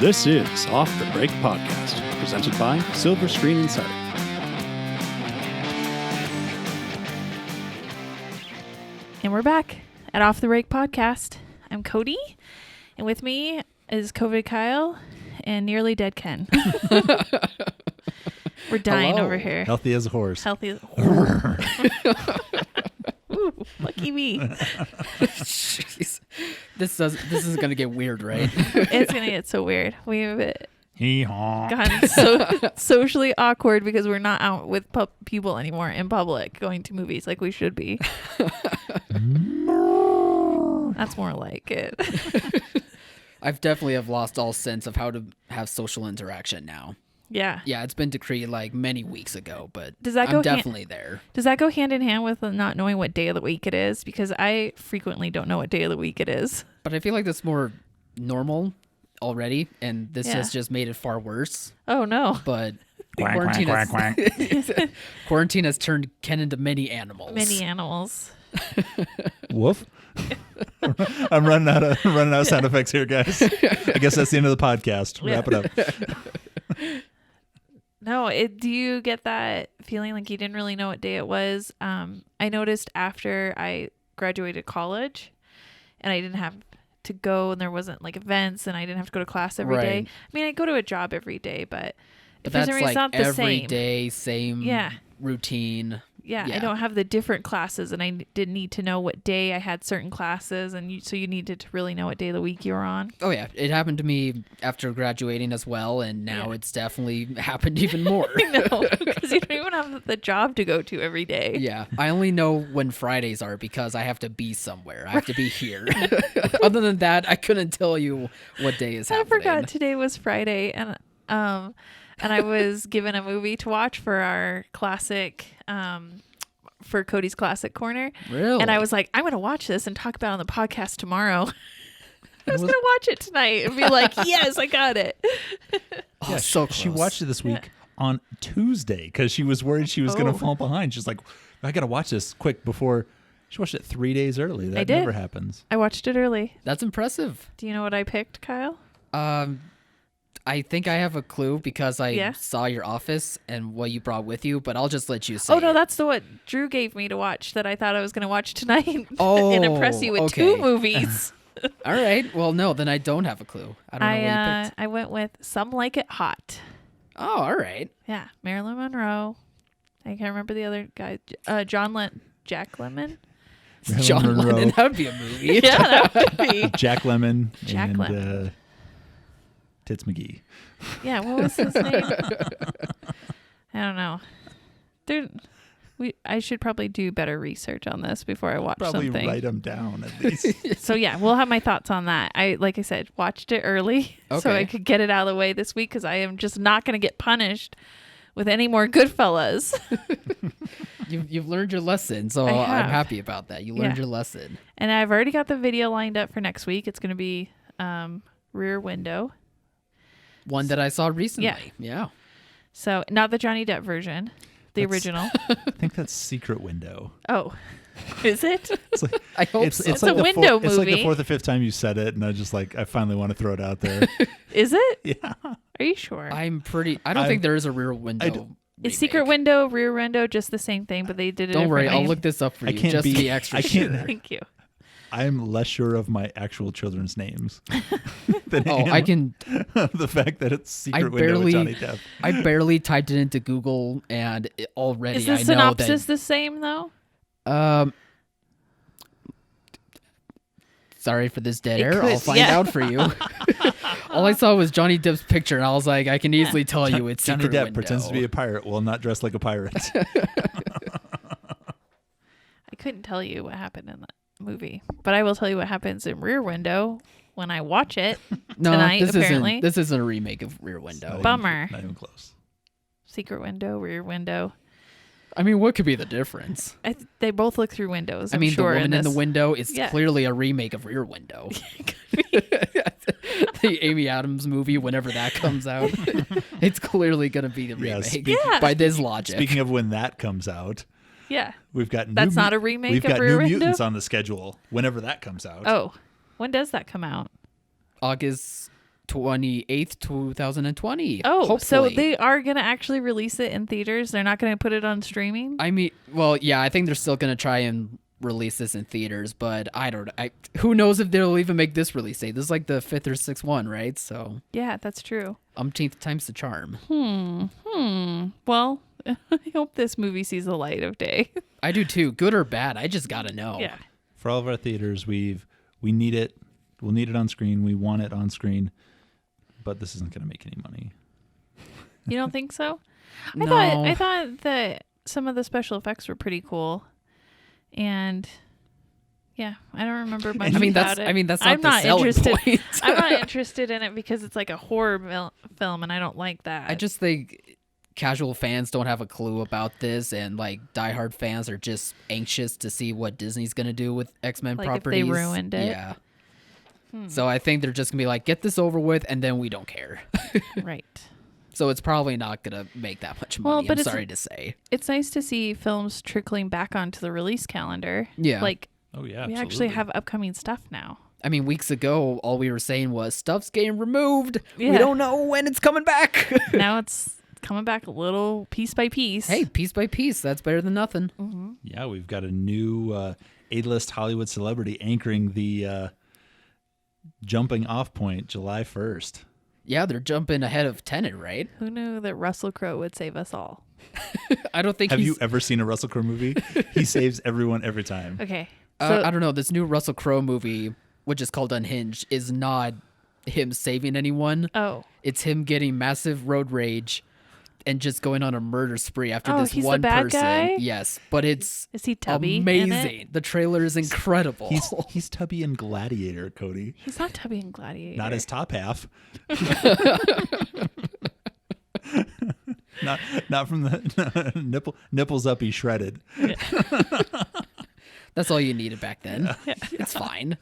This is Off the Break Podcast, presented by Silver Screen Insider. And we're back at Off the Break Podcast. I'm Cody, and with me is COVID Kyle and nearly dead Ken. We're dying over here. Healthy as a horse. Healthy as a horse. Ooh, lucky me. Jeez. This is gonna get weird, right? It's gonna get so weird. We've Hee-haw. gotten so socially awkward because we're not out with people anymore in public going to movies like we should be. That's more like it. I've definitely have lost all sense of how to have social interaction now. Yeah. Yeah, it's been decreed like many weeks ago, but Does that I'm go definitely there. Does that go hand in hand with not knowing what day of the week it is? Because I frequently don't know what day of the week it is. But I feel like that's more normal already, and this has just made it far worse. Oh, no. But Quack, quarantine, quack, quack, has, quarantine has turned Ken into many animals. Many animals. Woof. I'm running out of sound effects here, guys. I guess that's the end of the podcast. Wrap it up. No, do you get that feeling like you didn't really know what day it was? I noticed after I graduated college and I didn't have to go and there wasn't like events and I didn't have to go to class every day. I mean, I go to a job every day, but for some that's reason, like it's not the every same. day, same routine. Yeah, I don't have the different classes, and I didn't need to know what day I had certain classes, and so you needed to really know what day of the week you were on. Oh yeah, it happened to me after graduating as well, and now it's definitely happened even more. I know, because you don't even have the job to go to every day. Yeah, I only know when Fridays are because I have to be somewhere. I have to be here. Other than that, I couldn't tell you what day is happening. I forgot today was Friday, and I was given a movie to watch for our classic, for Cody's Classic Corner. Really? And I was like, I'm going to watch this and talk about it on the podcast tomorrow. I was going to watch it tonight and be like, yes, I got it. Oh, so close. She watched it this week on Tuesday because she was worried she was going to fall behind. She's like, I got to watch this quick before. She watched it 3 days early. That did. never happens. I watched it early. That's impressive. Do you know what I picked, Kyle? I think I have a clue because I saw your office and what you brought with you, but I'll just let you say. Oh, no, that's what Drew gave me to watch that I thought I was going to watch tonight Oh, and impress you with two movies. All right. Well, no, then I don't have a clue. I don't know what you picked. I went with Some Like It Hot. Oh, all right. Yeah, Marilyn Monroe. I can't remember the other guy. Jack Lemmon. John Monroe. Lennon. That would be a movie. Yeah, that would be. Jack Lemmon Jack and Lemmon. Tits McGee. Yeah, what was his name? I don't know. I should probably do better research on this before I watch Probably something. write them down at least. So yeah, we'll have my thoughts on that. Like I said, watched it early so I could get it out of the way this week because I am just not going to get punished with any more Goodfellas. You've learned your lesson, so I'm happy about that. You learned your lesson. And I've already got the video lined up for next week. It's going to be Rear Window. One that I saw recently. Yeah. So not the Johnny Depp version, the original. I think that's Secret Window. Oh, is it? It's like, I hope so. It's a window movie. It's like the fourth or fifth time you said it, and I finally want to throw it out there. Is it? Yeah. Are you sure? I don't think there is a Rear Window. Is Secret Window, Rear Window just the same thing, but they did it Don't worry, differently? I'll look this up for you. Just to be extra sure. Thank you. I'm less sure of my actual children's names than I can. The fact that it's Secret Window with Johnny Depp. I barely typed it into Google, and already is the I know synopsis the same though? Sorry for this dead air. I'll find out for you. All I saw was Johnny Depp's picture, and I was like, I can easily tell you it's Johnny Secret Depp Window. pretends to be a pirate while not dressed like a pirate. I couldn't tell you what happened in that movie, but I will tell you what happens in Rear Window when I watch it tonight. Apparently, this isn't a remake of Rear Window. Bummer. Not even close. Secret Window, Rear Window. I mean, what could be the difference? They both look through windows. I mean, sure the woman in the this. window is clearly a remake of Rear Window. The Amy Adams movie, whenever that comes out, it's clearly going to be the remake by this logic. Speaking of when that comes out, yeah, we've got that's not a remake. We've of got Rear New Window? Mutants on the schedule whenever that comes out. Oh, when does that come out? August 28th, 2020. Oh, so hopefully. they are going to actually release it in theaters? They're not going to put it on streaming? I mean, well, yeah, I think they're still going to try and release this in theaters, but I don't know. Who knows if they'll even make this release date? This is like the 5th or 6th one, right? So Yeah, that's true. umpteenth time's the charm. Well, I hope this movie sees the light of day. I do too. Good or bad, I just got to know. Yeah. For all of our theaters, we need it. We'll need it on screen. We want it on screen. But this isn't going to make any money. You don't think so? No. I thought that some of the special effects were pretty cool. And yeah, I don't remember much about it. That's not I'm the not selling interested. point. I'm not interested in it because it's like a horror film, and I don't like that. I just think casual fans don't have a clue about this, and like diehard fans are just anxious to see what Disney's gonna do with X-Men Like if properties. they ruined it. Yeah. So I think they're just gonna be like, get this over with, and then we don't care. Right. So it's probably not gonna make that much Well, money. but I'm sorry to say. It's nice to see films trickling back onto the release calendar. Yeah. Like Oh, yeah, we actually have upcoming stuff now. I mean, weeks ago, all we were saying was stuff's getting removed. Yeah. We don't know when it's coming back. Now it's coming back a little piece by piece. Hey, piece by piece, that's better than nothing. Yeah, we've got a new A-list Hollywood celebrity anchoring the jumping off point July 1st. Yeah, they're jumping ahead of Tenet, right? Who knew that Russell Crowe would save us all? I don't think Have he's... you ever seen a Russell Crowe movie? He saves everyone every time. Okay. So I don't know. This new Russell Crowe movie, which is called Unhinged, is not him saving anyone. oh, It's him getting massive road rage and just going on a murder spree after Oh, this he's the one bad person. guy? Yes, but it's is he Tubby? in amazing. it? The trailer is incredible. He's Tubby in Gladiator, Cody. He's not Tubby in Gladiator. Not his top half. not from the nipples up. He's shredded. That's all you needed back then. It's fine.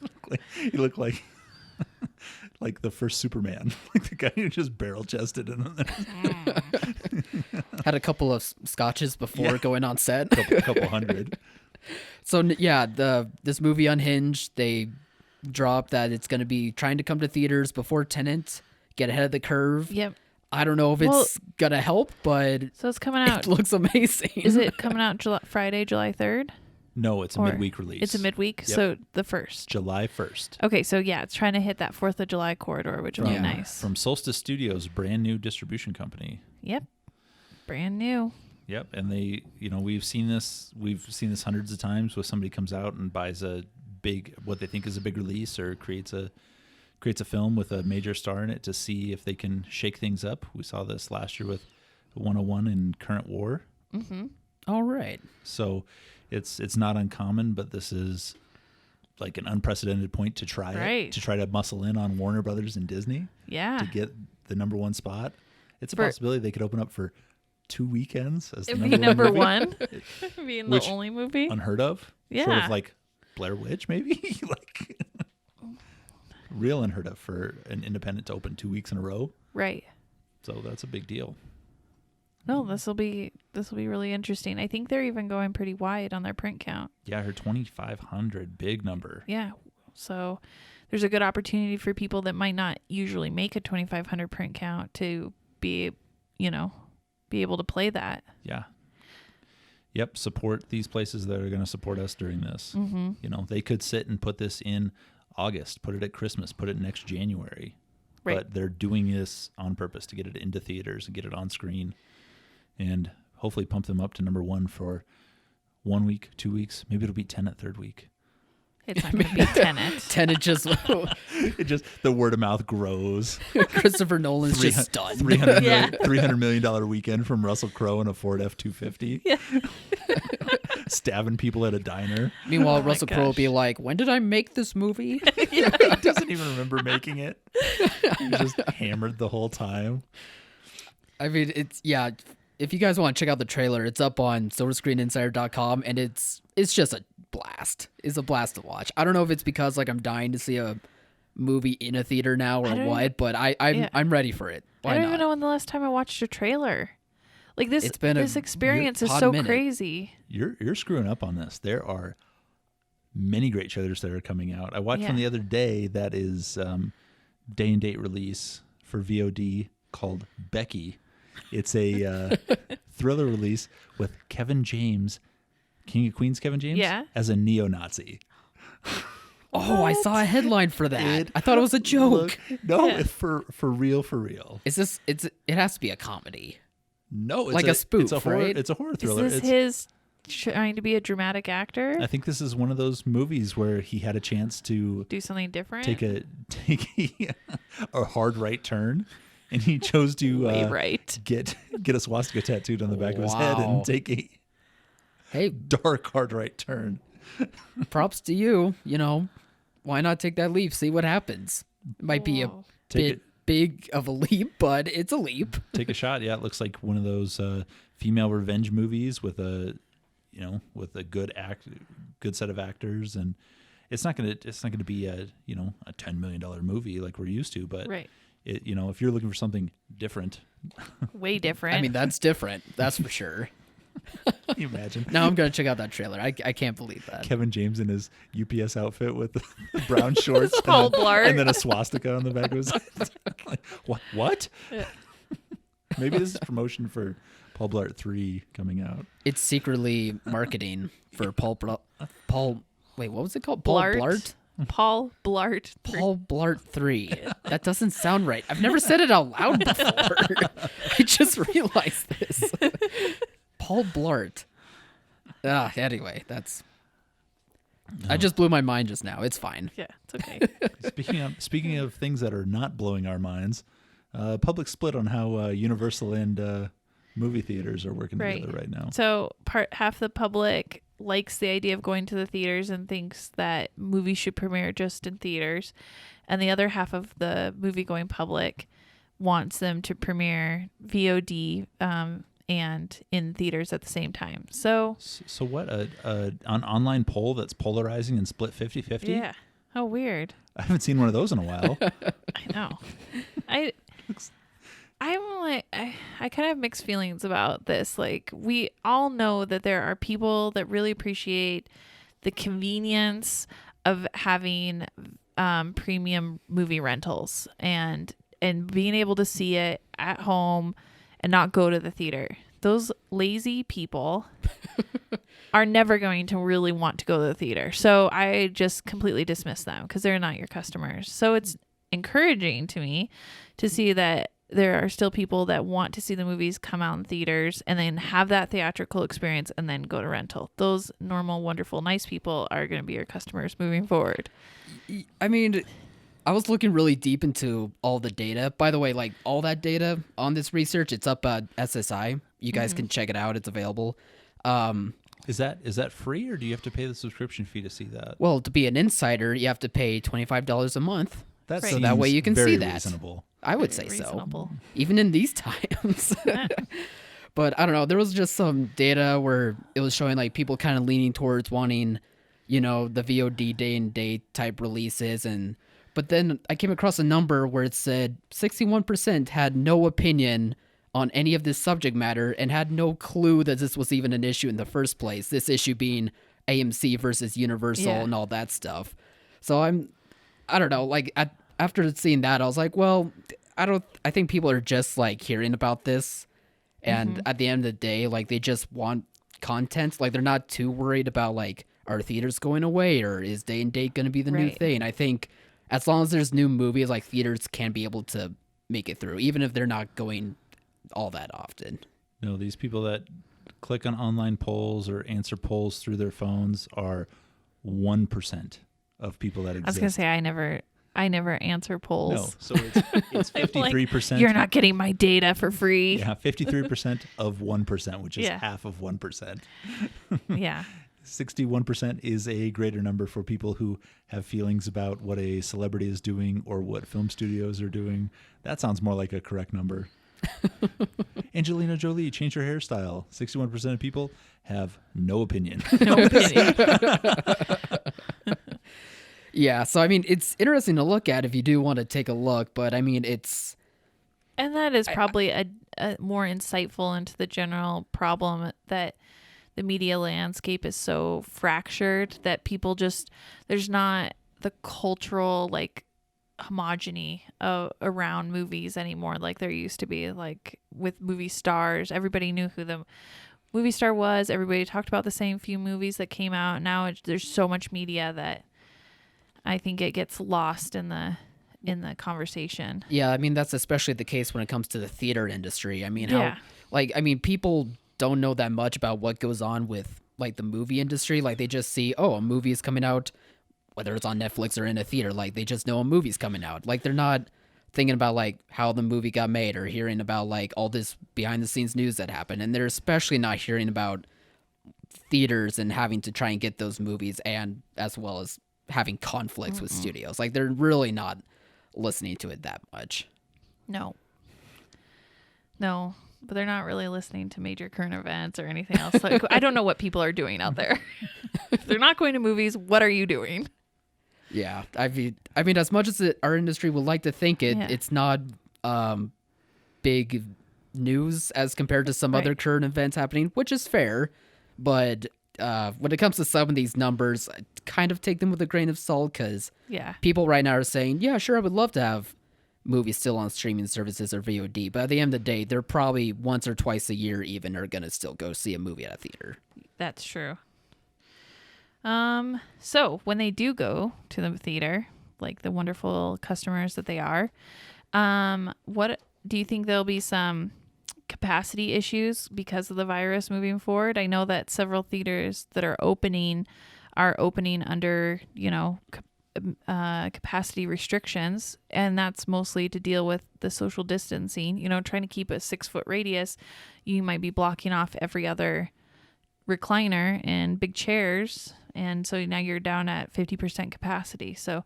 He looked like like the first Superman, like the guy who just barrel chested and Had a couple of scotches before going on set. couple hundred. So yeah, this movie Unhinged, they dropped that it's going to be trying to come to theaters before Tenet, get ahead of the curve. Yep. I don't know if it's going to help, but So it's coming out. it looks amazing. Is it coming out Friday, July 3rd? No, it's a Or midweek release. It's a midweek, Yep. so the 1st. July 1st. Okay, so yeah, it's trying to hit that 4th of July corridor, which will be Yeah. nice. From Solstice Studios, brand new distribution company. Yep. Brand new. Yep, and they, we've seen this hundreds of times where somebody comes out and buys a big, what they think is a big release, or creates a film with a major star in it to see if they can shake things up. We saw this last year with 101 in Current War. Mm-hmm. All right. So it's not uncommon, but this is like an unprecedented point to try it, to try to muscle in on Warner Brothers and Disney Yeah. to get the number one spot. It's a For- possibility they could open up for 2 weekends as the It'd be number number one. one. Being the Which- only movie. Unheard of. Sort Yeah. of like Blair Witch, maybe. Like real unheard of for an independent to open 2 weeks in a row. Right. So that's a big deal. No, this will be really interesting. I think they're even going pretty wide on their print count. Yeah, I heard 2,500, big number. Yeah. So there's a good opportunity for people that might not usually make a 2,500 print count to be able to play that. Yeah. Yep, support these places that are going to support us during this. Mm-hmm. They could sit and put this in August, put it at Christmas, put it next January. Right. But they're doing this on purpose to get it into theaters and get it on screen and hopefully pump them up to number one for 1 week, 2 weeks. Maybe it'll be 10 at third week. It's not going to be Tenet. Tenet just The word of mouth grows. Christopher Nolan's just stunned. $300 million weekend from Russell Crowe in a Ford F-250. Yeah. Stabbing people at a diner. Meanwhile, Oh my Russell Crowe will be gosh. like, "When did I make this movie?" He doesn't even remember making it. He just hammered the whole time. I mean, if you guys want to check out the trailer, it's up on silverscreeninsider.com, and it's just a blast. It's a blast to watch. I don't know if it's because like I'm dying to see a movie in a theater now or what, but I'm ready for it. Why I don't not? even know when the last time I watched a trailer. Like this, It's been this experience is hot so minute. crazy. You're screwing up on this. There are many great trailers that are coming out. I watched one the other day that is day and date release for VOD called Becky. It's a thriller release with Kevin James, King of Queens Kevin James, as a neo-Nazi. Oh, I saw a headline for that. I thought it was a joke. It's for real. Is this? It has to be a comedy. No, it's like a spoof, it's a horror, right? It's a horror thriller. Is this his trying to be a dramatic actor? I think this is one of those movies where he had a chance to do something different. Take a hard right turn, and he chose to get a swastika tattooed on the back of his head and take a dark hard right turn. Props to you. You know, why not take that leap? See what happens. It might be a bit big of a leap, but it's a leap. Take a shot. Yeah, it looks like one of those female revenge movies with a good set of actors, and it's not gonna be a $10 million movie like we're used to, but it, if you're looking for something different, way different. I mean, that's different. That's for sure. Can you imagine? Now I'm gonna check out that trailer. I can't believe that. Kevin James in his UPS outfit with the brown shorts and then a swastika on the back of his head. Like, what? Yeah. Maybe this is promotion for Paul Blart 3 coming out. It's secretly marketing for Paul. Wait, what was it called? Paul Blart. Paul Blart. Paul Blart 3. That doesn't sound right. I've never said it out loud before. I just realized this. Paul Blart. Anyway, that's. I just blew my mind just now. It's fine. Yeah, it's okay. Speaking of things that are not blowing our minds, public split on how Universal and movie theaters are working together right now. So half the public likes the idea of going to the theaters and thinks that movies should premiere just in theaters, and the other half of the movie-going public wants them to premiere VOD and in theaters at the same time. So what? An online poll that's polarizing and split 50-50? Yeah. How weird. I haven't seen one of those in a while. I know. I'm like, I kind of have mixed feelings about this. Like, we all know that there are people that really appreciate the convenience of having premium movie rentals and being able to see it at home and not go to the theater. Those lazy people are never going to really want to go to the theater. So I just completely dismiss them because they're not your customers. So it's encouraging to me to see that there are still people that want to see the movies come out in theaters and then have that theatrical experience and then go to rental. Those normal, wonderful, nice people are going to be your customers moving forward. I mean, I was looking really deep into all the data. By the way, like all that data on this research, it's up at SSI. You guys can check it out. It's available. Is that free, or do you have to pay the subscription fee to see that? Well, to be an insider, you have to pay $25 a month. So that way you can see that. Reasonable. I would say so. Even in these times. But I don't know. There was just some data where it was showing like people kind of leaning towards wanting, the VOD day and date type releases, but then I came across a number where it said 61% had no opinion on any of this subject matter and had no clue that this was even an issue in the first place. This issue being AMC versus Universal and all that stuff. So I don't know. Like after seeing that, I was like, well, I think people are just like hearing about this, and at the end of the day, like they just want content. Like they're not too worried about like, are theaters going away or is day and date going to be the new thing? I think as long as there's new movies, like theaters can be able to make it through, even if they're not going all that often. No, these people that click on online polls or answer polls through their phones are 1% of people that exist. I was gonna say I never answer polls. No, so it's 53%. You're not getting my data for free. Yeah, 53% of 1%, which is half of 1%. Yeah. 61% is a greater number for people who have feelings about what a celebrity is doing or what film studios are doing. That sounds more like a correct number. Angelina Jolie changed her hairstyle. 61% of people have no opinion. No opinion. Yeah, so I mean, it's interesting to look at if you do want to take a look, but I mean, it's... And that is probably a more insightful into the general problem that the media landscape is so fractured that people just, there's not the cultural, like, homogeny around movies anymore like there used to be. Like with movie stars, everybody knew who the movie star was. Everybody talked about the same few movies that came out. Now there's so much media that I think it gets lost in the conversation. Yeah, I mean, that's especially the case when it comes to the theater industry. I mean, Yeah. people don't know that much about what goes on with like the movie industry. Like they just see, oh, a movie is coming out, whether it's on Netflix or in a theater. Like they just know a movie's coming out. Like they're not thinking about like how the movie got made or hearing about like all this behind the scenes news that happened. And they're especially not hearing about theaters and having to try and get those movies, and as well as having conflicts with studios. Like they're really not listening to it that much. No, but they're not really listening to major current events or anything else. Like I don't know what people are doing out there. If they're not going to movies, what are you doing? Yeah, I mean, as much as our industry would like to think it, Yeah. it's not big news as compared to some Right. other current events happening, which is fair. But when it comes to some of these numbers, I kind of take them with a grain of salt, because Yeah. people right now are saying, yeah, sure, I would love to have movies still on streaming services or VOD, but at the end of the day, they're probably once or twice a year even are going to still go see a movie at a theater. That's true. So when they do go to the theater, like the wonderful customers that they are, what do you think there'll be some capacity issues because of the virus moving forward? I know that several theaters that are opening under, capacity restrictions, and that's mostly to deal with the social distancing. Trying to keep a 6-foot radius, you might be blocking off every other recliner and big chairs, and so now you're down at 50% capacity. So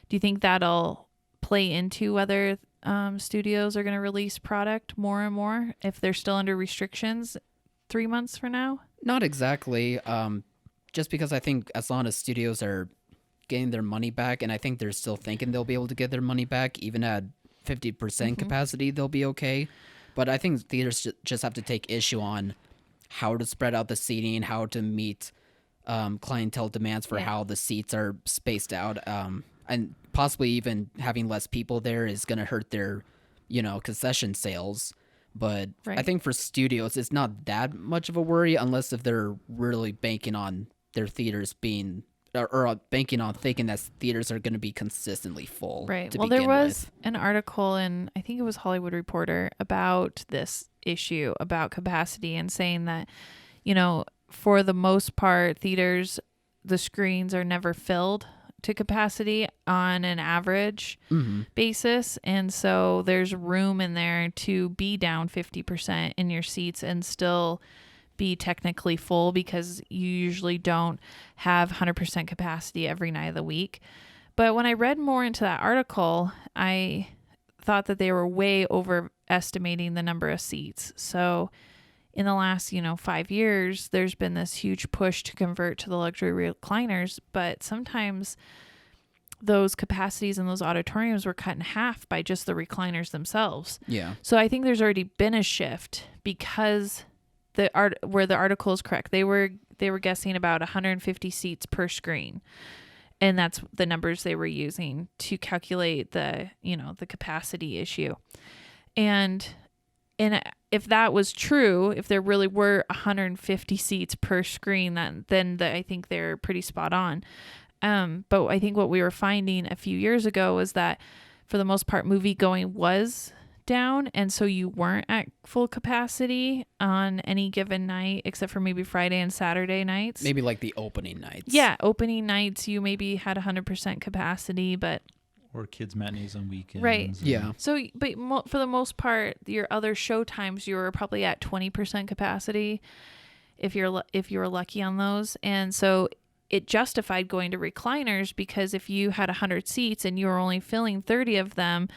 do you think that'll play into whether studios are going to release product more and more if they're still under restrictions 3 months from now? Not exactly. Just because I think as long as studios are getting their money back, and I think they're still thinking they'll be able to get their money back, even at 50% capacity, they'll be okay. But I think theaters just have to take issue on how to spread out the seating, how to meet clientele demands for how the seats are spaced out, and possibly even having less people there is going to hurt their, concession sales. But I think for studios, it's not that much of a worry unless if they're really banking on their theaters being, or banking on thinking that theaters are going to be consistently full. Right. To Well, there begin was with. an article in, I think it was Hollywood Reporter, about this issue about capacity, and saying that, for the most part, theaters, the screens are never filled to capacity on an average basis. And so there's room in there to be down 50% in your seats and still be technically full, because you usually don't have 100% capacity every night of the week. But when I read more into that article, I thought that they were way overestimating the number of seats. So in the last, 5 years, there's been this huge push to convert to the luxury recliners, but sometimes those capacities in those auditoriums were cut in half by just the recliners themselves. Yeah. So I think there's already been a shift, because where the article is correct, they were guessing about 150 seats per screen, and that's the numbers they were using to calculate the capacity issue. And if that was true, if there really were 150 seats per screen, then I think they're pretty spot on. But I think what we were finding a few years ago was that for the most part, movie going was down, and so you weren't at full capacity on any given night, except for maybe Friday and Saturday nights. Maybe like the opening nights. Yeah, opening nights you maybe had 100% capacity, but Or kids matinees on weekends. Right. and- Yeah. so but for the most part, your other show times you were probably at 20% capacity if you're lucky on those, and so it justified going to recliners, because if you had 100 seats and you were only filling 30 of them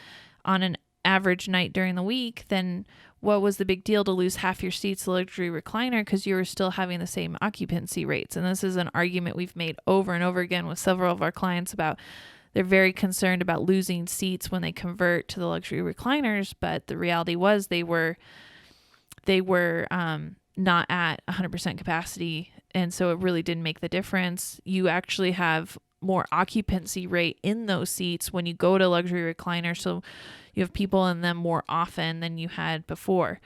on an average night during the week, then what was the big deal to lose half your seats to luxury recliner, because you were still having the same occupancy rates? And this is an argument we've made over and over again with several of our clients about. They're very concerned about losing seats when they convert to the luxury recliners, but the reality was they were not at 100% capacity, and so it really didn't make the difference. You actually have more occupancy rate in those seats when you go to luxury recliner. So you have people in them more often than you had before.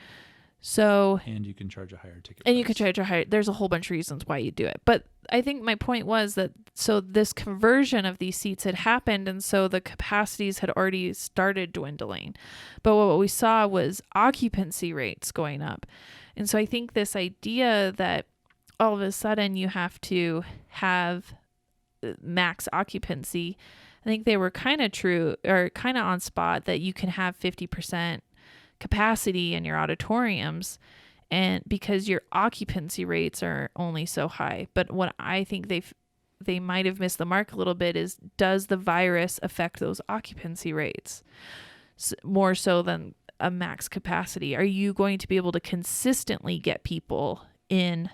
So, and you can charge a higher ticket and price. you could charge a higher, there's a whole bunch of reasons why you do it. But I think my point was that, so this conversion of these seats had happened, and so the capacities had already started dwindling. But what we saw was occupancy rates going up. And so I think this idea that all of a sudden you have to have max occupancy, I think they were kind of true, or kind of on spot, that you can have 50% capacity in your auditoriums, and because your occupancy rates are only so high. But what I think they might have missed the mark a little bit is, does the virus affect those occupancy rates more so than a max capacity? Are you going to be able to consistently get people in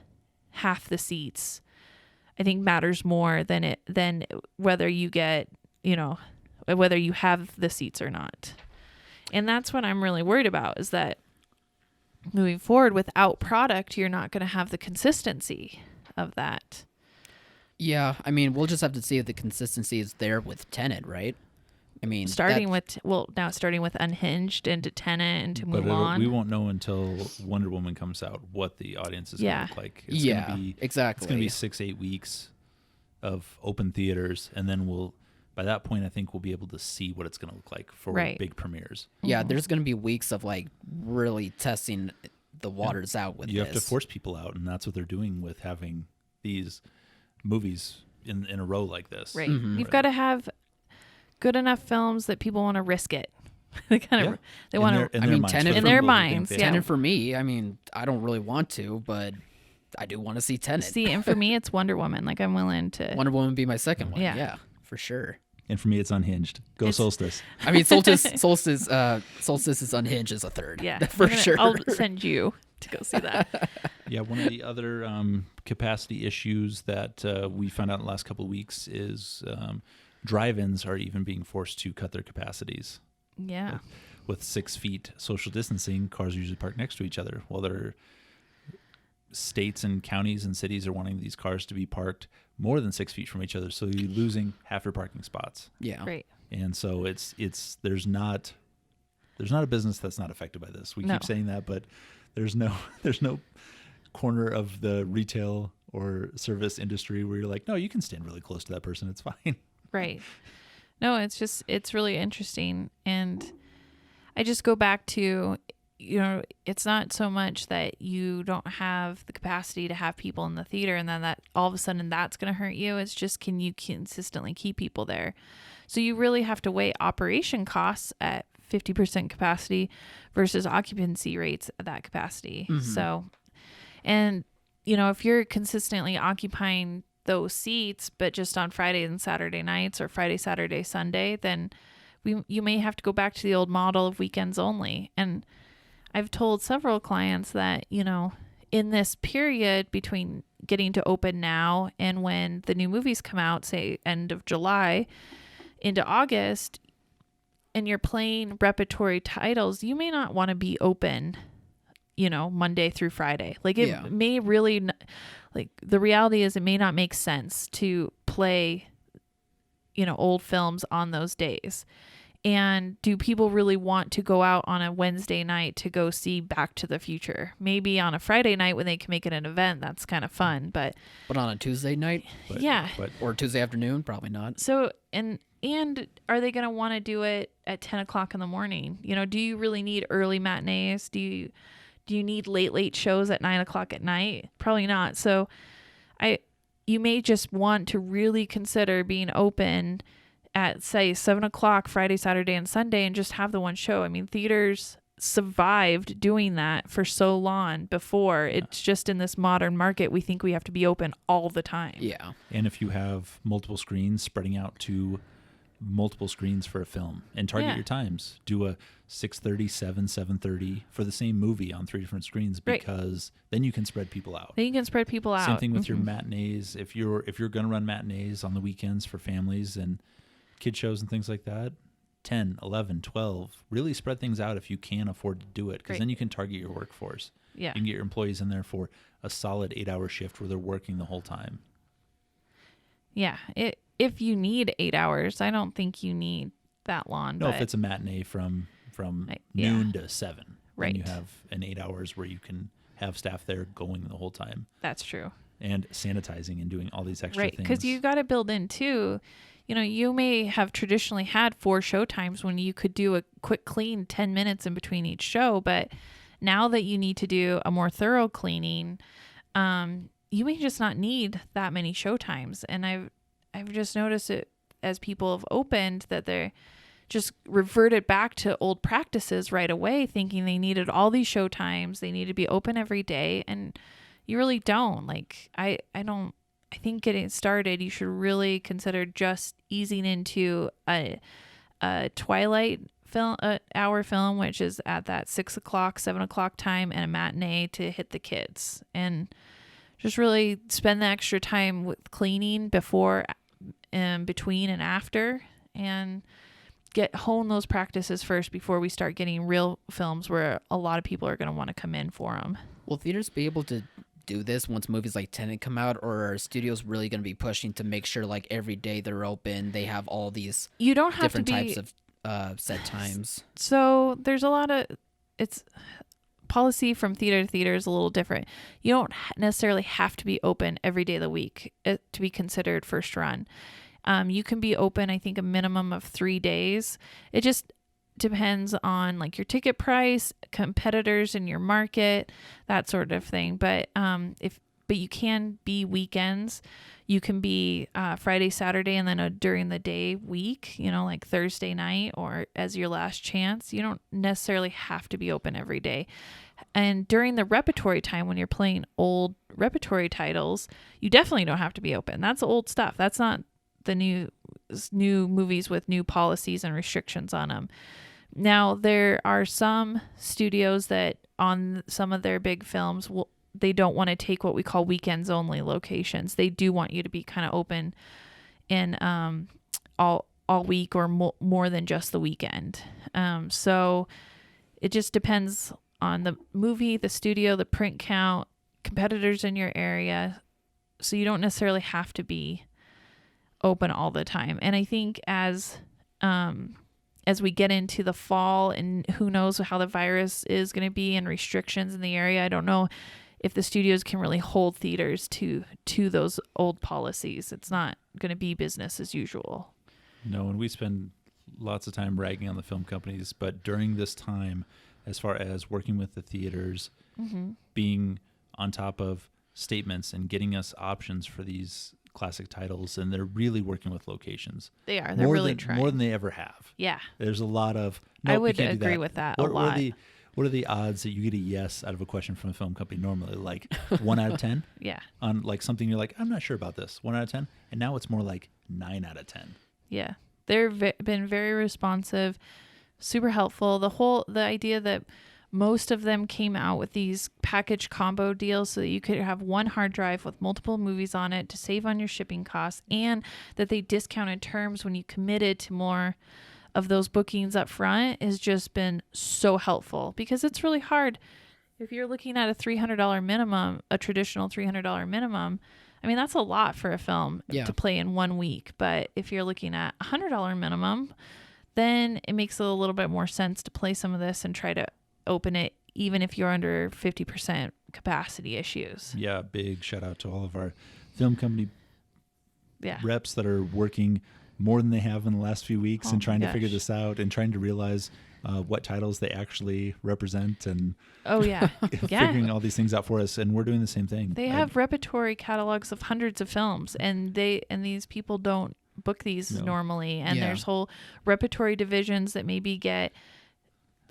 half the seats? I think matters more than whether you get, whether you have the seats or not. And that's what I'm really worried about, is that moving forward without product, you're not going to have the consistency of that. Yeah, I mean, we'll just have to see if the consistency is there with Tenet, right? I mean, starting with Unhinged, into Tenet, into Mulan. We won't know until Wonder Woman comes out what the audience is going to look like. It's gonna be, exactly. It's going to be 6-8 weeks of open theaters, and then by that point, I think we'll be able to see what it's going to look like for big premieres. Yeah, there's going to be weeks of like really testing the waters out with this. You have to force people out, and that's what they're doing with having these movies in a row like this. Right. Mm-hmm. You've got to have good enough films that people want to risk it. They want to. I mean, Tenet in their minds. Tenet for me, I mean, I don't really want to, but I do want to see Tenet. See, and for me, it's Wonder Woman. Like, I'm willing to. Wonder Woman would be my second one. Yeah, for sure. And for me, it's Unhinged. Solstice. I mean, Solstice is Unhinged as a third. Yeah, for sure. I'll send you to go see that. Yeah, one of the other capacity issues that we found out in the last couple of weeks is drive-ins are even being forced to cut their capacities. Yeah. With 6 feet social distancing, cars are usually parked next to each other. Well, there are states and counties and cities are wanting these cars to be parked more than 6 feet from each other, so you're losing half your parking spots. Yeah, right. And so there's not a business that's not affected by this. We keep saying that, but there's no corner of the retail or service industry where you're like, no, you can stand really close to that person, it's fine. Right. No, it's really interesting, and I just go back to, it's not so much that you don't have the capacity to have people in the theater and then that all of a sudden that's going to hurt you. It's just, can you consistently keep people there? So you really have to weigh operation costs at 50% capacity versus occupancy rates at that capacity. Mm-hmm. So, and, if you're consistently occupying those seats, but just on Friday and Saturday nights or Friday, Saturday, Sunday, then you may have to go back to the old model of weekends only. And I've told several clients that, in this period between getting to open now and when the new movies come out, say end of July into August, and you're playing repertory titles, you may not want to be open, Monday through Friday. Like it may really, the reality is it may not make sense to play, old films on those days. And do people really want to go out on a Wednesday night to go see Back to the Future? Maybe on a Friday night when they can make it an event, that's kind of fun. But on a Tuesday night? Or Tuesday afternoon? Probably not. So, and are they going to want to do it at 10 o'clock in the morning? Do you really need early matinees? Do you need late shows at 9 o'clock at night? Probably not. So you may just want to really consider being open at, say, 7 o'clock Friday, Saturday, and Sunday, and just have the one show. I mean, theaters survived doing that for so long before. It's just in this modern market, we think we have to be open all the time. Yeah. And if you have multiple screens, spreading out to multiple screens for a film and target your times. Do a 6:30, 7:30 for the same movie on 3 different screens, because then you can spread people out. Same thing with your matinees. If you're going to run matinees on the weekends for families and kid shows and things like that, 10, 11, 12, really spread things out if you can afford to do it, because then you can target your workforce. Yeah. You can get your employees in there for a solid 8-hour shift where they're working the whole time. Yeah. if you need 8 hours. I don't think you need that long. No, but if it's a matinee from yeah. noon to 7, Right. then you have an 8 hours where you can have staff there going the whole time That's true. and sanitizing and doing all these extra Right, things. because you got to build in too. You know, you may have traditionally had 4 show times when you could do a quick clean 10 minutes in between each show, but now that you need to do a more thorough cleaning, you may just not need that many show times. And I've just noticed it as people have opened that they're just reverted back to old practices right away, thinking they needed all these show times, they need to be open every day, and you really don't. Like I think getting started, you should really consider just easing into a twilight film, hour film, which is at that 6 o'clock, 7 o'clock time, and a matinee to hit the kids, and just really spend the extra time with cleaning before, between, and after, and hone those practices first before we start getting real films where a lot of people are going to want to come in for them. Will theaters be able to do this once movies like Tenet come out, or are studios really going to be pushing to make sure like every day they're open, they have all these You don't have different to be, types of set times? So there's a lot of, it's policy from theater to theater is a little different. You don't necessarily have to be open every day of the week to be considered first run. You can be open, I think, a minimum of 3 days. It just depends on like your ticket price, competitors in your market, that sort of thing. But you can be weekends. You can be Friday, Saturday, and then during the day week, like Thursday night or as your last chance. You don't necessarily have to be open every day. And during the repertory time, when you're playing old repertory titles, you definitely don't have to be open. That's old stuff. That's not the new movies with new policies and restrictions on them. Now, there are some studios that on some of their big films, they don't want to take what we call weekends only locations. They do want you to be kind of open in all week or more than just the weekend. So it just depends on the movie, the studio, the print count, competitors in your area. So you don't necessarily have to be open all the time. And I think as we get into the fall, and who knows how the virus is going to be and restrictions in the area, I don't know if the studios can really hold theaters to those old policies. It's not going to be business as usual. No, and we spend lots of time ragging on the film companies, but during this time, as far as working with the theaters, being on top of statements and getting us options for these classic titles, and they're really working with locations. They are. They're really trying. More than they ever have. Yeah. There's a lot of... I would agree with that a lot. What are the odds that you get a yes out of a question from a film company normally? Like 1 out of 10? Yeah. On like something you're like, I'm not sure about this. 1 out of 10? And now it's more like 9 out of 10. Yeah. They've been very responsive, super helpful. The idea that most of them came out with these package combo deals so that you could have one hard drive with multiple movies on it to save on your shipping costs, and that they discounted terms when you committed to more of those bookings up front has just been so helpful, because it's really hard. If you're looking at a $300 minimum, a traditional $300 minimum, I mean, that's a lot for a film to play in 1 week. But if you're looking at a $100 minimum, then it makes a little bit more sense to play some of this and try to open it, even if you're under 50% capacity issues. Yeah, big shout out to all of our film company reps that are working more than they have in the last few weeks and trying to figure this out and trying to realize what titles they actually represent and figuring all these things out for us. And we're doing the same thing. They have repertory catalogs of hundreds of films, and these people don't book these normally. And there's whole repertory divisions that maybe get,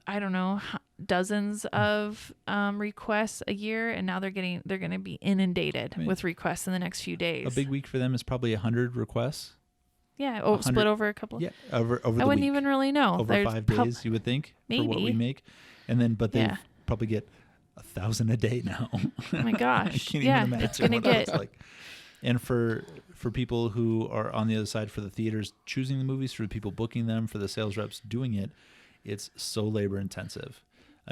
I don't know, dozens of requests a year, and now they're going to be inundated with requests in the next few days. A big week for them is probably 100 requests. Yeah, split over a couple. Yeah, over the I wouldn't week. even really know. Over 5 days, you would think, maybe. for what we make, and then they probably get 1,000 a day now. Oh my gosh! I can't even imagine it's gonna what get that's like. And for people who are on the other side, for the theaters choosing the movies, for the people booking them, for the sales reps doing it, it's so labor intensive.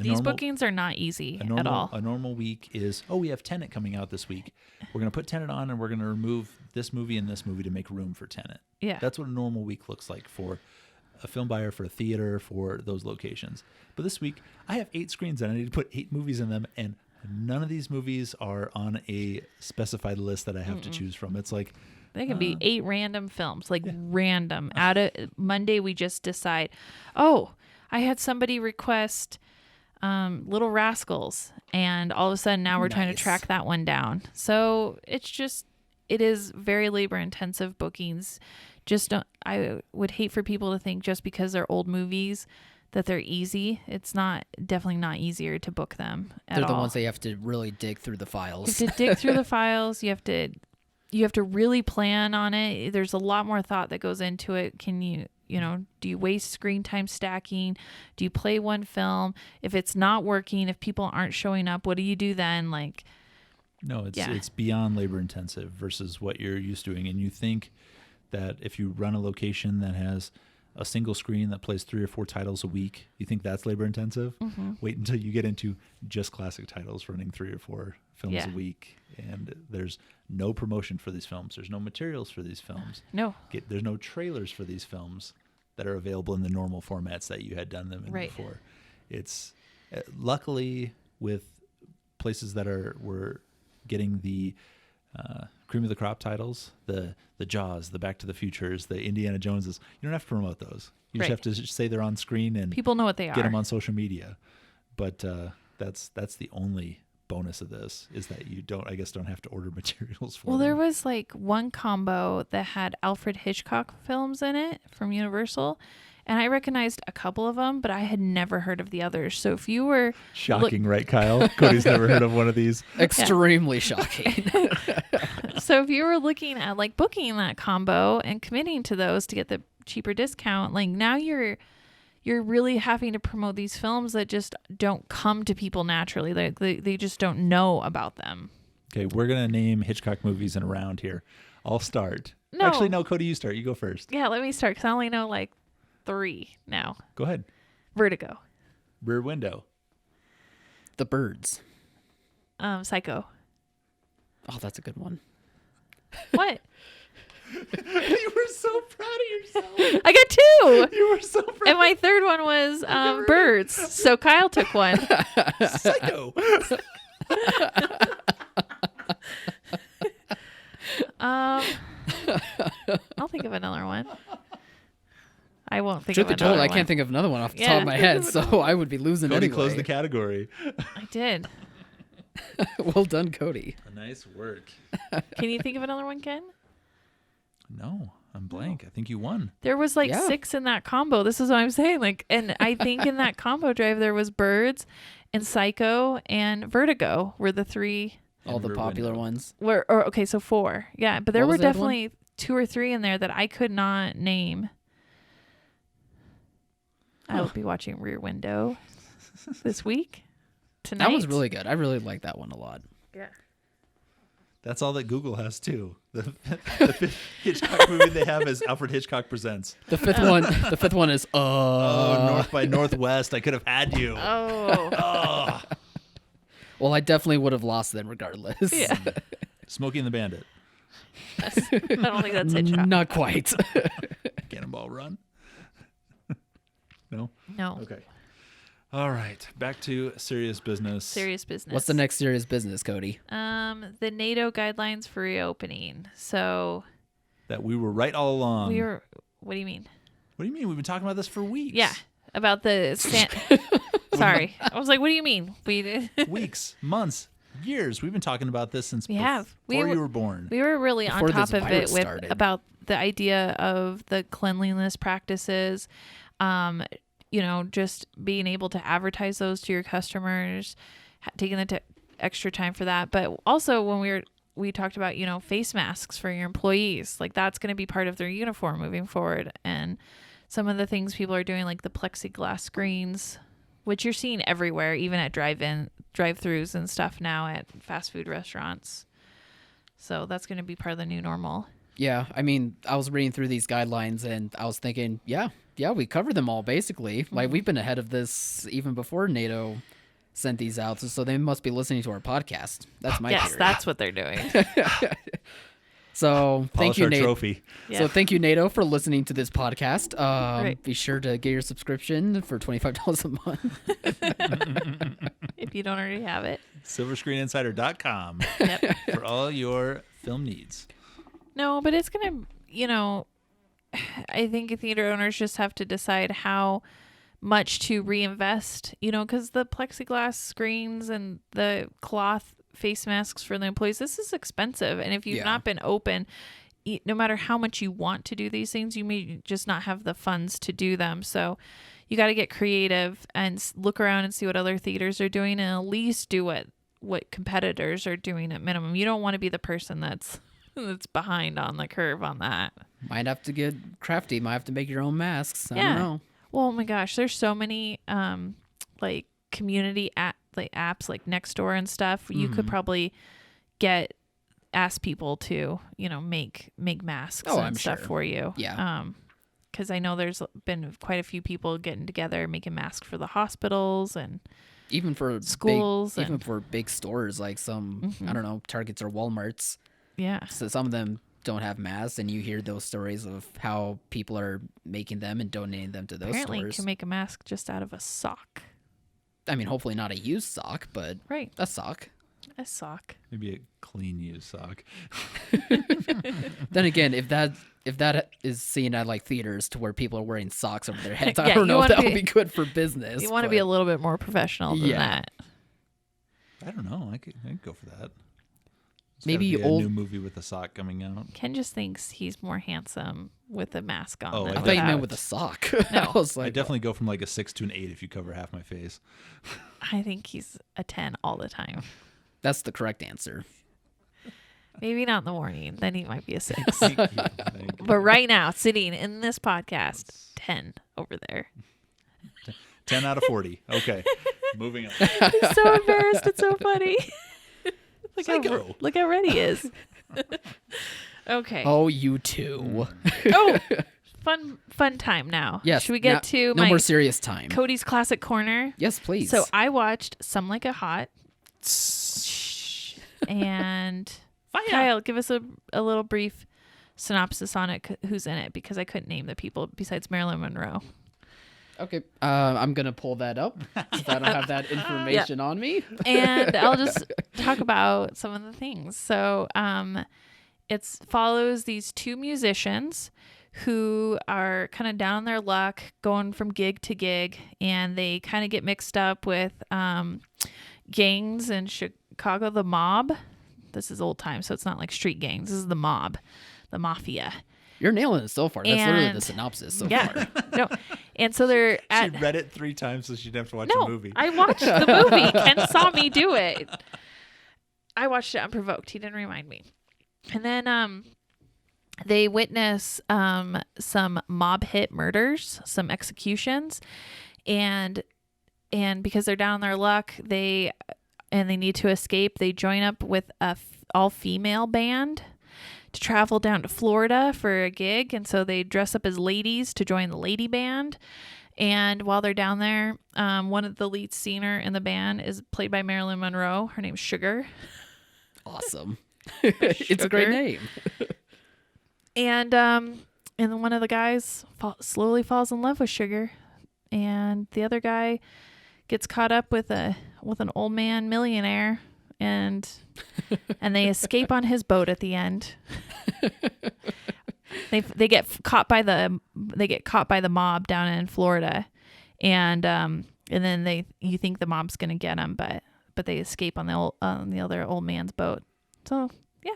These bookings are not easy at all. A normal week is, we have Tenet coming out this week. We're going to put Tenet on and we're going to remove this movie and this movie to make room for Tenet. Yeah. That's what a normal week looks like for a film buyer, for a theater, for those locations. But this week, I have 8 screens and I need to put 8 movies in them, and none of these movies are on a specified list that I have to choose from. It's like... They can be 8 random films, random. Out of Monday, we just decide, I had somebody request Little Rascals, and all of a sudden now we're trying to track that one down. So it is very labor intensive bookings. I would hate for people to think just because they're old movies that they're easy. It's definitely not easier to book them at all. They're the ones that you have to really dig through the files. You have to dig through the files. You have to really plan on it. There's a lot more thought that goes into it. Can you, do you waste screen time stacking? Do you play one film? If it's not working, if people aren't showing up, what do you do then? No, it's beyond labor intensive versus what you're used to doing. And you think that if you run a location that has a single screen that plays 3 or 4 titles a week, you think that's labor intensive? Mm-hmm. Wait until you get into just classic titles running 3 or 4 films a week. And there's no promotion for these films. There's no materials for these films. No. There's no trailers for these films that are available in the normal formats that you had done them in before. It's luckily with places that we're getting the cream of the crop titles, the Jaws, the Back to the Futures, the Indiana Joneses. You don't have to promote those. You just have to say they're on screen and people know what they are. Get them on social media. But that's the only bonus of this, is that you don't have to order materials for them. There was one combo that had Alfred Hitchcock films in it from Universal, and I recognized a couple of them, but I had never heard of the others. So if you were shocking, right, Kyle? Cody's never heard of one of these. Extremely shocking. So if you were looking at booking that combo and committing to those to get the cheaper discount, now you're really having to promote these films that just don't come to people naturally. They just don't know about them. Okay, we're going to name Hitchcock movies in a round here. I'll start. No. Actually, no, Cody, you start. You go first. Yeah, let me start because I only know 3 now. Go ahead. Vertigo. Rear Window. The Birds. Psycho. Oh, that's a good one. What? You were so proud of yourself. I got 2. You were so proud. And my third one was Birds. So Kyle took one. Psycho. I'll think of another one. I won't think Truth of be told, another I one. can't think of another one off the top of my head, so I would be losing Cody anyway. closed the category. I did. Well done, Cody. Nice work. Can you think of another one, Ken? No, I'm blank. I think you won. There was 6 in that combo. This is what I'm saying. And I think in that combo drive there was Birds and Psycho and Vertigo were the 3. All the popular ones. Okay, so 4. Yeah, but there What were was the other definitely 2 or 3 in there that I could not name. I will be watching Rear Window this week. Tonight. That was really good. I really like that one a lot. Yeah. That's all that Google has too. The fifth Hitchcock movie they have is Alfred Hitchcock Presents. The fifth one is North by Northwest. I could have had you. Oh. Well, I definitely would have lost then regardless. Yeah. Smokey and the Bandit. I don't think that's Hitchcock. Not quite. Cannonball Run. No? No. Okay. All right. Back to serious business. Serious business. What's the next serious business, Cody? The NATO guidelines for reopening. So that we were right all along. What do you mean? What do you mean? We've been talking about this for weeks. Yeah. About the Sorry. I was like, what do you mean? We did Weeks, months, years. We've been talking about this since before you were born. We were really Before on top this of it virus with started. about the idea of the cleanliness practices, just being able to advertise those to your customers, taking the extra time for that. But also when we talked about, face masks for your employees, that's going to be part of their uniform moving forward. And some of the things people are doing, like the plexiglass screens, which you're seeing everywhere, even at drive-throughs and stuff now at fast food restaurants. So that's going to be part of the new normal. Yeah, I mean, I was reading through these guidelines and I was thinking, yeah, we covered them all basically. Like we've been ahead of this even before NATO sent these out, so they must be listening to our podcast. That's my Yes, theory. that's what they're doing. So thank Polish you, our NATO. trophy. Yeah. So thank you, NATO, for listening to this podcast. Right. Be sure to get your subscription for $25 a month. If you don't already have it. SilverScreenInsider.com Yep. for all your film needs. No, but it's going to, I think theater owners just have to decide how much to reinvest, because the plexiglass screens and the cloth face masks for the employees, this is expensive. And if you've not been open, no matter how much you want to do these things, you may just not have the funds to do them. So you got to get creative and look around and see what other theaters are doing, and at least do what competitors are doing at minimum. You don't want to be the person that's behind on the curve on that. Might have to get crafty. Might have to make your own masks. I don't know. Well, oh my gosh, there's so many like community apps like Nextdoor and stuff. You could probably ask people to make masks and stuff for you. Yeah. Because I know there's been quite a few people getting together making masks for the hospitals and even for schools, even for big stores like some I don't know, Targets or Walmarts. Yeah. So some of them don't have masks, and you hear those stories of how people are making them and donating them to those Apparently stores. you can make a mask just out of a sock. I mean, hopefully not a used sock, but Right. a sock. A sock. Maybe a clean used sock. Then again, if that is seen at like theaters to where people are wearing socks over their heads, I Yeah, don't you know if wanna that would be- be good for business. You want to be a little bit more professional than that. I don't know. I could go for that. There's Maybe gotta be old- a new movie with a sock coming out. Ken just thinks he's more handsome with a mask on. Oh, than I I thought you without. meant with a sock. No. I was like, I definitely go from like a 6 to an 8 if you cover half my face. I think he's a 10 all the time. that's the correct answer. Maybe not in the morning. Then he might be a 6. Thank you. Thank you. But right now, sitting in this podcast, 10 over there. 10 out of 40. Okay. Moving on. He's so embarrassed. It's so funny. Psycho. Look how red he is. Okay. Oh, you too. Oh, fun time now. Yes. Should we get now- to no my more serious time? Cody's Classic Corner? Yes, please. So I watched Some Like It Hot. And Kyle, give us a little brief synopsis on it. Who's in it? Because I couldn't name the people besides Marilyn Monroe. okay, I'm gonna pull that up. Since I don't have that information on me. And I'll just talk about some of the things. So it follows these two musicians who are kind of down on their luck, going from gig to gig, and they kind of get mixed up with gangs in Chicago, the mob. This is old time, so it's not like street gangs. This is the mob, the mafia. You're nailing it so far. That's literally the And- synopsis so Yeah. far. No. And so they're at She read it 3 times so she'd have to watch No, a movie. I watched the movie. Ken saw me do it. I watched it unprovoked. He didn't remind me. And then they witness some mob hit murders, some executions, and because they're down on their luck, they need to escape. They join up with a all-female band to travel down to Florida for a gig, and so they dress up as ladies to join the lady band. And while they're down there, one of the lead singer in the band is played by Marilyn Monroe. Her name's Sugar. Awesome. It's a great Sugar. name. And then one of the guys slowly falls in love with Sugar, and the other guy gets caught up with an old man millionaire, and they escape on his boat at the end. They get caught by the mob down in Florida, and then you think the mob's gonna get them, but they escape on the other old man's boat. So yeah,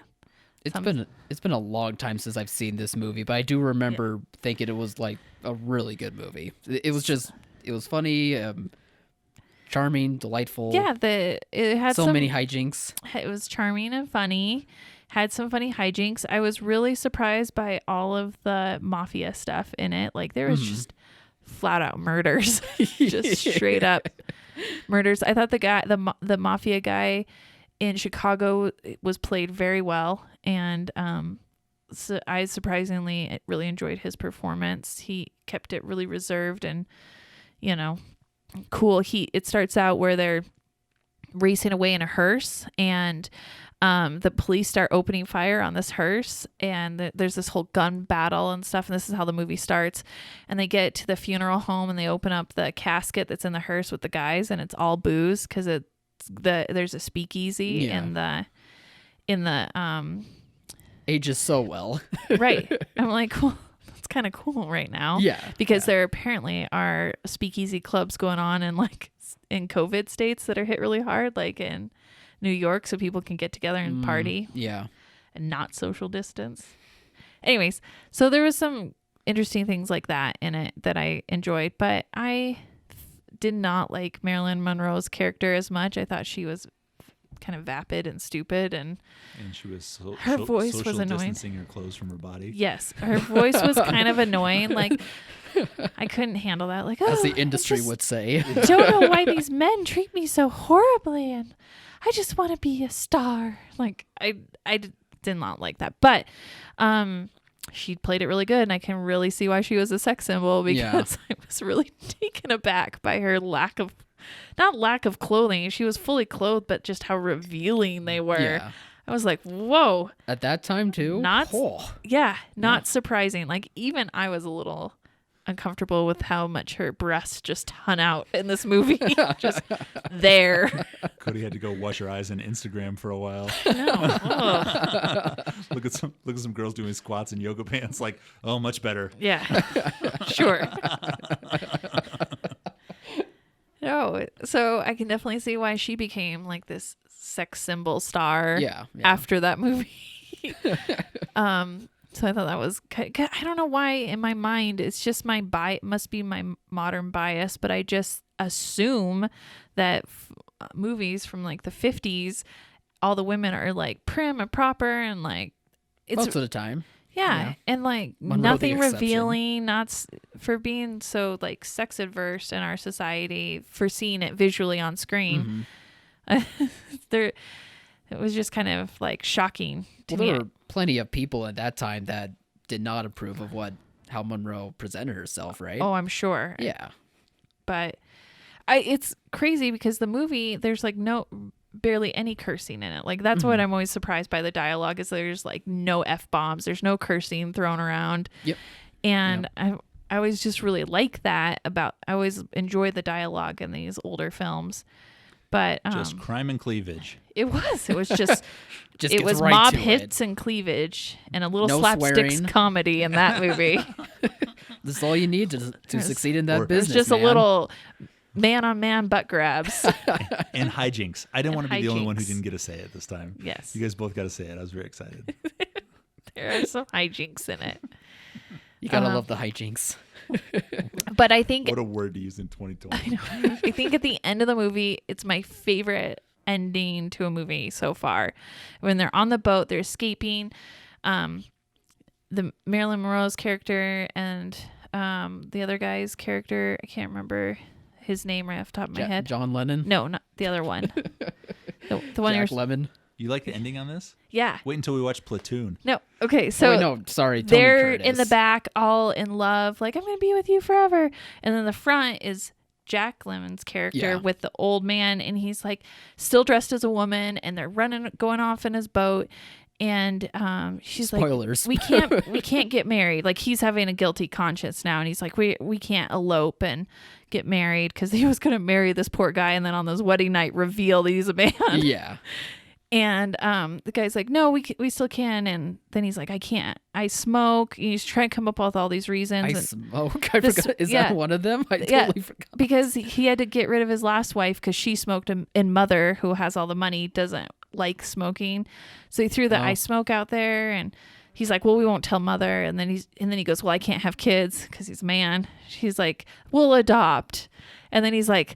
It's been a long time since I've seen this movie, but I do remember thinking it was like a really good movie. It was funny, charming, delightful. yeah. It had so some, many hijinks. It was charming and funny. Had some funny hijinks. I was really surprised by all of the mafia stuff in it. Like there was just flat out murders, just straight up murders. I thought the mafia guy in Chicago was played very well, and I surprisingly really enjoyed his performance. He kept it really reserved and, you know, cool. It starts out where they're racing away in a hearse, and the police start opening fire on this hearse, and there's this whole gun battle and stuff, and this is how the movie starts. And they get to the funeral home and they open up the casket that's in the hearse with the guys, and it's all booze because there's a speakeasy in the ages so well. Right. I'm like, well, that's kind of cool right now. Yeah. Because there apparently are speakeasy clubs going on in COVID states that are hit really hard, like in New York, so people can get together and party. Yeah. And not social distance. Anyways, so there was some interesting things like that in it that I enjoyed, but I did not like Marilyn Monroe's character as much. I thought she was kind of vapid and stupid, and she was her voice was social annoying. distancing her clothes from her body. Yes, her voice was kind of annoying. Like, I couldn't handle that. Like, as the industry would say. Don't know why these men treat me so horribly, and I just want to be a star. Like, I did not like that, but she played it really good, and I can really see why she was a sex symbol, because I was really taken aback by her not lack of clothing. She was fully clothed, but just how revealing they were. Yeah. I was like, whoa. At that time too? Not surprising. Like, even I was a little uncomfortable with how much her breasts just hung out in this movie. Just there. Cody had to go wash her eyes on Instagram for a while. No. Look at some girls doing squats in yoga pants. Like, oh, much better. Yeah. Sure. No, so I can definitely see why she became like this sex symbol star after that movie. So I thought that was, I don't know why in my mind, it's just must be my modern bias, but I just assume that movies from like the 50s, all the women are like prim and proper, and like it's most of the time. Yeah, and like Monroe nothing the exception. revealing, for being so like sex adverse in our society, for seeing it visually on screen. It was just kind of like shocking to me. There were plenty of people at that time that did not approve of how Monroe presented herself, right? Oh, I'm sure. Yeah. But it's crazy because the movie, there's like barely any cursing in it. Like, that's what I'm always surprised by the dialogue, is there's like no F-bombs. There's no cursing thrown around. Yep. And I always just really like that I always enjoy the dialogue in these older films. But just crime and cleavage. It was just it was right mob to hits and cleavage and a little No slapstick swearing. comedy in that movie. This is all you need to succeed in that Or- business. It's just man. a little man-on-man butt grabs. And hijinks. I didn't want to be the only one who hijinks. didn't get to say it this time. Yes. You guys both got to say it. I was very excited. There are some hijinks in it. You gotta love the hijinks. But I think What a word to use in 2020. I think at the end of the movie, it's my favorite ending to a movie so far. When they're on the boat, they're escaping. The Marilyn Monroe's character and the other guy's character, I can't remember his name right off the top of my head. John Lennon. No, not the other one. the one Jack you're. Lemmon. You like the ending on this? Yeah. Wait until we watch Platoon. No. Okay. So. Oh, wait, no, sorry. Tony they're Curtis. in the back, all in love, like, I'm gonna be with you forever. And then the front is Jack Lemmon's character with the old man, and he's like still dressed as a woman, and they're going off in his boat, and she's Spoilers. like, we can't get married. Like, he's having a guilty conscience now, and he's like, we can't elope and get married, because he was gonna marry this poor guy, and then on this wedding night reveal that he's a man. Yeah. And the guy's like, no, we still can. And then he's like, I can't. I smoke. And he's trying to come up with all these reasons. I and smoke. I forgot. Is that one of them? I totally forgot. because he had to get rid of his last wife because she smoked, and mother, who has all the money, doesn't like smoking. So he threw the I smoke out there, and he's like, well, we won't tell mother. And then he goes, well, I can't have kids because he's a man. She's like, we'll adopt. And then he's like,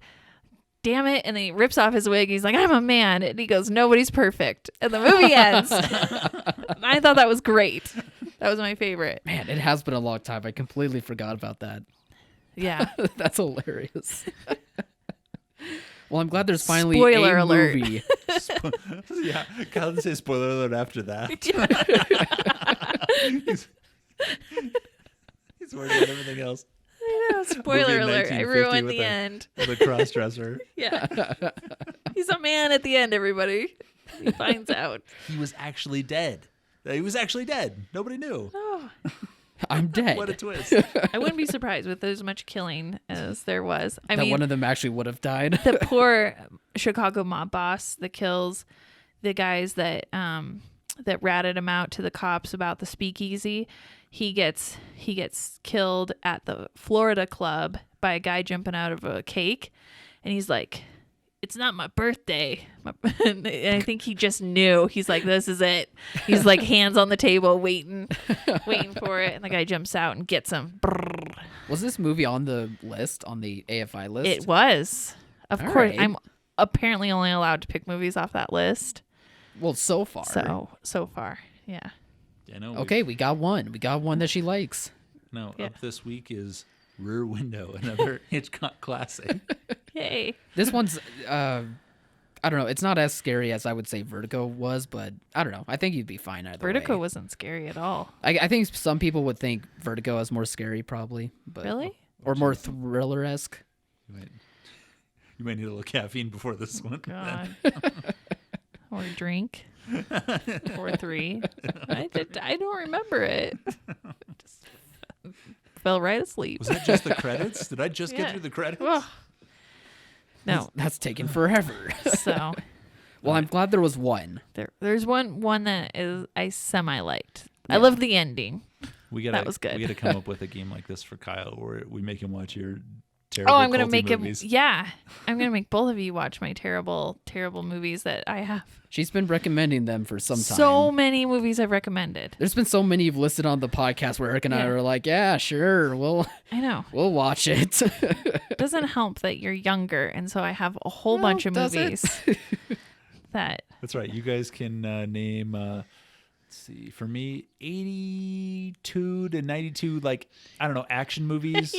damn it. And then he rips off his wig. He's like, I'm a man. And he goes, nobody's perfect. And the movie ends. I thought that was great. That was my favorite. Man, it has been a long time. I completely forgot about that. Yeah. That's hilarious. Well, I'm glad there's finally Spoiler a alert. movie. Yeah, Kyle didn't say spoiler alert after that. He's worried about everything else. I know, spoiler Movie in alert. I 1950 ruined with the a- end. With a cross-dresser. Yeah. He's a man at the end, everybody. He finds out. He was actually dead. He was actually dead. Nobody knew. Oh, I'm dead. What a twist. I wouldn't be surprised with as much killing as there was. I that mean, one of them actually would have died. the poor Chicago mob boss that kills the guys that ratted him out to the cops about the speakeasy. He gets killed at the Florida club by a guy jumping out of a cake, and he's like, "It's not my birthday." And I think he just knew. He's like, "This is it." He's like, hands on the table, waiting for it, and the guy jumps out and gets him. Brrr. Was this movie on the list, on the AFI list? It was, of All course. right. I'm apparently only allowed to pick movies off that list. Well, so far. So far, yeah. Yeah, no, Okay, we got one. We got one that she likes. No, Yeah. up this week is Rear Window, another Hitchcock classic. Yay. This one's, I don't know. It's not as scary as I would say Vertigo was, but I don't know. I think you'd be fine either Vertigo way. wasn't scary at all. I think some people would think Vertigo is more scary, probably. But, Really? Or more thriller-esque. You might need a little caffeine before this one. God. Or drink. Or 3. I don't remember it. Just fell right asleep. Was that just the credits? Did I just Yeah. get through the credits? Ugh. No. That's taken forever. So Well, I'm glad there was one. there's one that is I semi liked. I love the ending. That was good. We got to come up with a game like this for Kyle, where we make him watch your terrible. Oh, I'm gonna culty make movies. him. Yeah, I'm gonna make both of you watch my terrible movies that I have. She's been recommending them for some time. So many movies I've recommended. There's been so many you've listed on the podcast where Eric and I Yeah. are like, yeah, sure, I know. we'll watch it. It doesn't help that you're younger, and so I have a whole bunch of does it? movies that. That's right. You guys can name. Let's see. For me, 82 to 92, like I don't know, action movies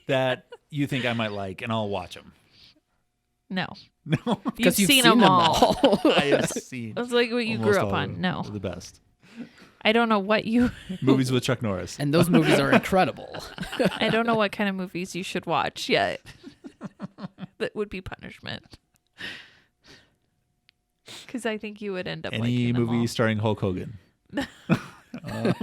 that you think I might like, and I'll watch them. No, No, you've You've seen them all. I have seen. That's like what you almost grew up all of on. them. No, They're the best I don't know what you. movies with Chuck Norris. And those movies are incredible. I don't know what kind of movies you should watch yet. That would be punishment. Because I think you would end up Any liking them movie starring Hulk Hogan. all.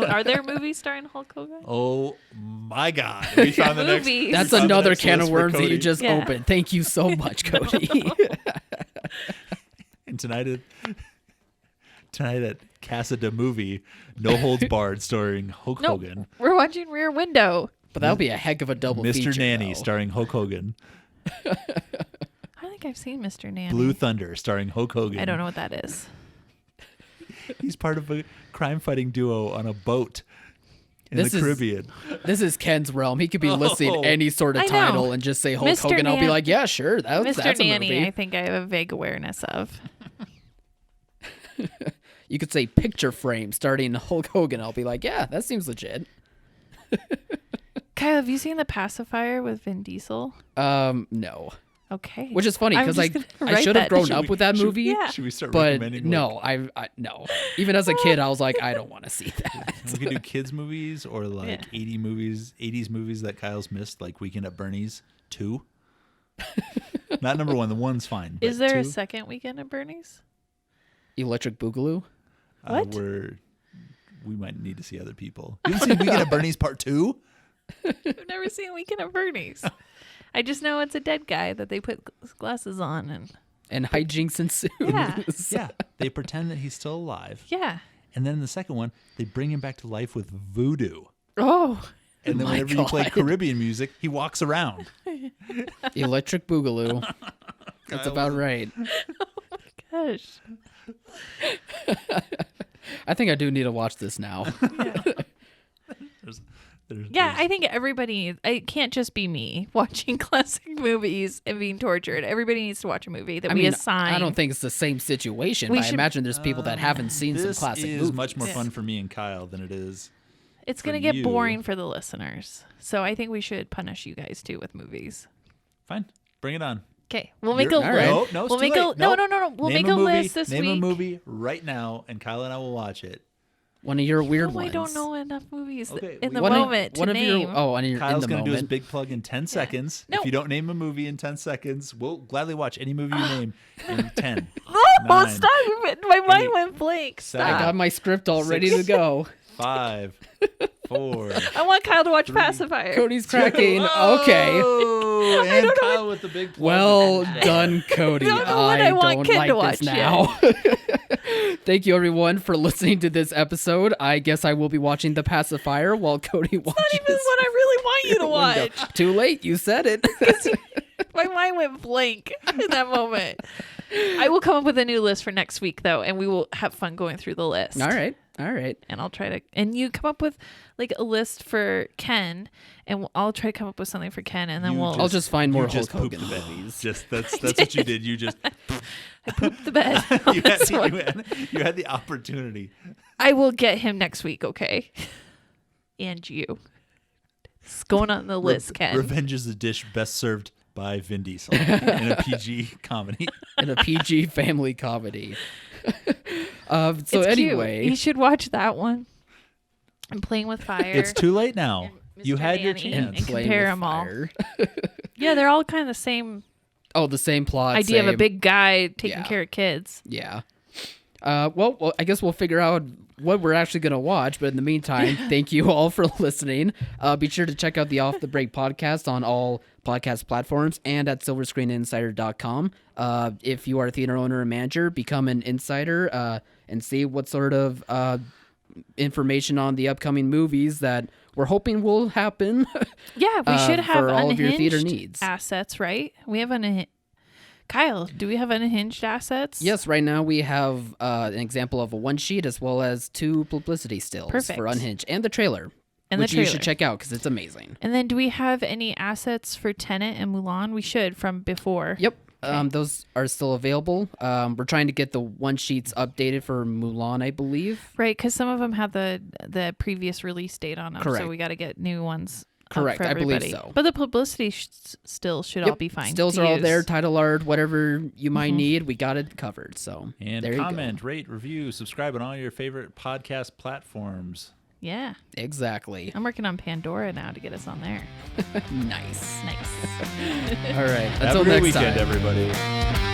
Are there movies starring Hulk Hogan? Oh my God! We found the next. Movies. That's we found the another next can list of for worms that you Cody. just Yeah. opened. Thank you so much, Cody. And tonight at Casa de Movie, No Holds Barred, starring Hulk No, Hogan. we're watching Rear Window. But that would be a heck of a double feature. Mr. Nanny, though. starring Hulk Hogan. I think I've seen Mr. Nanny. Blue Thunder, starring Hulk Hogan. I don't know what that is. He's part of a crime-fighting duo on a boat in This the is- Caribbean. This is Ken's realm. He could be listing Oh. any sort of I know. title and just say Hulk Mr. Hogan. I'll be Nan- like, yeah, sure. That's Mr. a Nanny, movie. I think I have a vague awareness of. You could say Picture Frame starting Hulk Hogan. I'll be like, yeah, that seems legit. Kyle, have you seen The Pacifier with Vin Diesel? No. Okay. Which is funny I'm because just gonna I write should have that. grown Should up with that movie. Yeah. Should we start But recommending? no, I no. Even as a kid, I was like, I don't want to see that. We could do kids movies or like 80s movies that Kyle's missed, like Weekend at Bernie's 2. Not number 1. The 1's fine. Is but there a 2, second Weekend at Bernie's? Electric Boogaloo. What? We might need to see other people. You haven't seen Weekend at Bernie's Part 2? I've never seen Weekend at Bernie's. I just know it's a dead guy that they put glasses on And hijinks ensue. Yeah. Yeah. They pretend that he's still alive. yeah. And then in the second one, they bring him back to life with voodoo. Oh, And then My whenever you play God. Caribbean music, he walks around. Electric Boogaloo. That's about right. gosh. I think I do need to watch this now. Yeah, I think everybody, it can't just be me watching classic movies and being tortured. Everybody needs to watch a movie that I we mean, assign. I don't think it's the same situation, We but I should- imagine there's people that haven't seen some This classic is movies. much more fun for me and Kyle than it is. it's for going to get you. boring for the listeners. So I think we should punish you guys too with movies. Fine. Bring it on. Okay, we'll make a You're- list. No, it's We'll too make late. no. We'll Name make a movie, list this name week. a movie right now, and Kyle and I will watch it. One of your weird Oh, ones. I don't know enough movies Okay, in the One of- moment one to of name. your oh, in Kyle's the going to do his moment. big plug in 10 seconds. No. If you don't name a movie in 10 seconds, we'll gladly watch any movie you name in 10. Oh, 9, stop! My mind 8, went blank. seven, I Stop. got my script all ready to 6, go. 5, 4. I want Kyle to watch 3, Pacifier. Cody's cracking. Okay. Oh, and Kyle with the big plug. Well done, Cody. I don't know what I want don't Ken like to this watch now. Thank you, everyone, for listening to this episode. I guess I will be watching The Pacifier while Cody watches. Not even what I really want you to Window. watch. Too late. You said it. My mind went blank in that moment. I will come up with a new list for next week, though, and we will have fun going through the list. All right. And I'll try to, and you come up with like a list for Ken, and I'll try to come up with something for Ken, and then You we'll. I'll just find more You Hulk just pooped Hogan the bed. movies. Just that's what you did. You just I pooped the bed. you had the opportunity. I will get him next week, okay? And you. It's going on the list, Ken. Revenge is the dish best served by Vin Diesel in a PG comedy. In a PG family comedy. So It's anyway, cute. You should watch that one. I'm Playing with Fire. It's too late now. And You Mr. had your Nanny. chance. And Playing compare with 'em all. fire. Yeah, they're all kind of the same Oh, the same plot. idea of a same- big guy taking Yeah. care of kids. Yeah. Well, I guess we'll figure out what we're actually going to watch. But in the meantime, thank you all for listening. Be sure to check out the Off the Break podcast on all podcast platforms and at silverscreeninsider.com. If you are a theater owner or manager, become an insider and see what sort of information on the upcoming movies that we're hoping will happen. Yeah, we should have for all of your theater unhinged needs. assets, right? We have Kyle, do we have unhinged assets? Yes, right now we have an example of a one sheet as well as 2 publicity stills Perfect. for Unhinged and the trailer, And which the you trailer. should check out because it's amazing. And then do we have any assets for Tenet and Mulan? We should from before. Yep, Okay. those are still available. We're trying to get the one sheets updated for Mulan, I believe. Right, because some of them have the previous release date on them. Correct. So we got to get new ones. up Correct, for I believe everybody. so. But the publicity still should all be fine. Stills to are all use. there, title art, whatever you might need, we got it covered. So And there comment, rate, review, subscribe on all your favorite podcast platforms. Yeah. you go. Exactly. I'm working on Pandora now to get us on there. Nice. Nice. All right. Have Until a great next weekend, time. everybody.